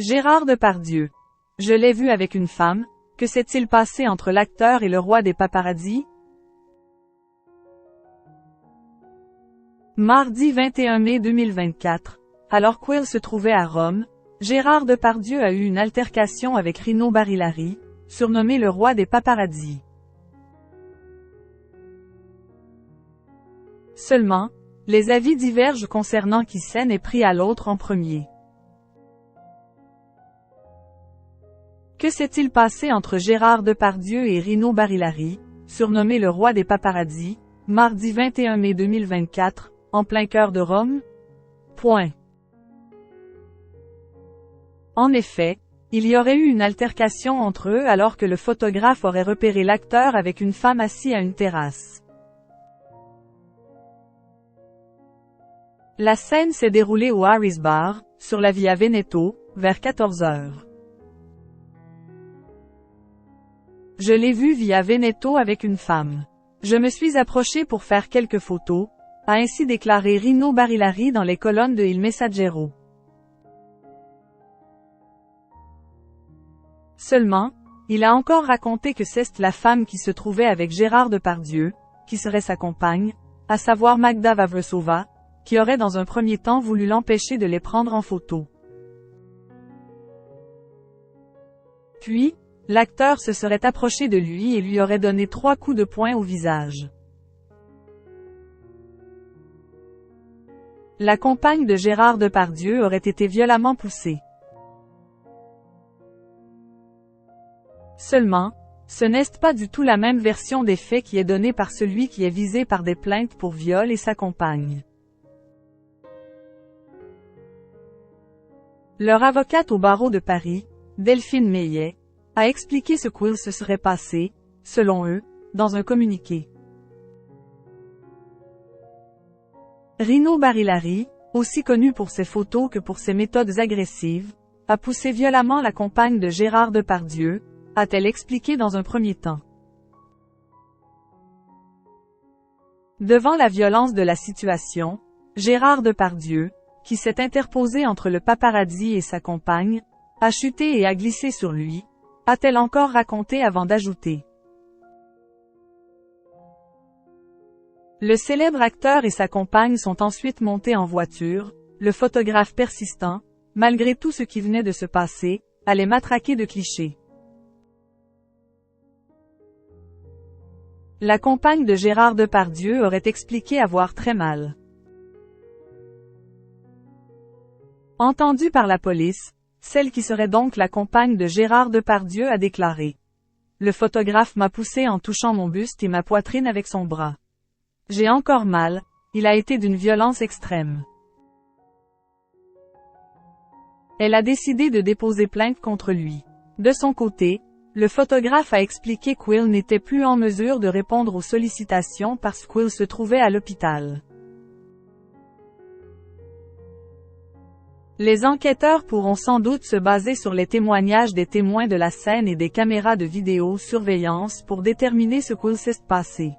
Gérard Depardieu. Je l'ai vu avec une femme. Que s'est-il passé entre l'acteur et le roi des paparazzis? Mardi 21 mai 2024. Alors qu'Will se trouvait à Rome, Gérard Depardieu a eu une altercation avec Rino Barilari, surnommé le roi des paparazzis. Seulement, les avis divergent concernant qui s'en est pris à l'autre en premier. Que s'est-il passé entre Gérard Depardieu et Rino Barilari, surnommé le roi des paparazzis, mardi 21 mai 2024, en plein cœur de Rome? En effet, il y aurait eu une altercation entre eux alors que le photographe aurait repéré l'acteur avec une femme assise à une terrasse. La scène s'est déroulée au Harry's Bar, sur la Via Veneto, vers 14 heures. Je l'ai vu via Veneto avec une femme. Je me suis approché pour faire quelques photos, a ainsi déclaré Rino Barilari dans les colonnes de Il Messaggero. Seulement, il a encore raconté que c'est la femme qui se trouvait avec Gérard Depardieu, qui serait sa compagne, à savoir Magda Vavressova, qui aurait dans un premier temps voulu l'empêcher de les prendre en photo. Puis, l'acteur se serait approché de lui et lui aurait donné 3 coups de poing au visage. La compagne de Gérard Depardieu aurait été violemment poussée. Seulement, ce n'est pas du tout la même version des faits qui est donnée par celui qui est visé par des plaintes pour viol et sa compagne. Leur avocate au barreau de Paris, Delphine Meillet, a expliqué ce qu'il se serait passé, selon eux, dans un communiqué. Rino Barilari, aussi connu pour ses photos que pour ses méthodes agressives, a poussé violemment la compagne de Gérard Depardieu, a-t-elle expliqué dans un premier temps. Devant la violence de la situation, Gérard Depardieu, qui s'est interposé entre le paparazzi et sa compagne, a chuté et a glissé sur lui, a-t-elle encore raconté avant d'ajouter. Le célèbre acteur et sa compagne sont ensuite montés en voiture, le photographe persistant, malgré tout ce qui venait de se passer, à les matraquer de clichés. La compagne de Gérard Depardieu aurait expliqué avoir très mal. Entendue par la police, celle qui serait donc la compagne de Gérard Depardieu a déclaré. Le photographe m'a poussé en touchant mon buste et ma poitrine avec son bras. J'ai encore mal, il a été d'une violence extrême. Elle a décidé de déposer plainte contre lui. De son côté, le photographe a expliqué qu'Will n'était plus en mesure de répondre aux sollicitations parce qu'Will se trouvait à l'hôpital. Les enquêteurs pourront sans doute se baser sur les témoignages des témoins de la scène et des caméras de vidéosurveillance pour déterminer ce qu'il s'est passé.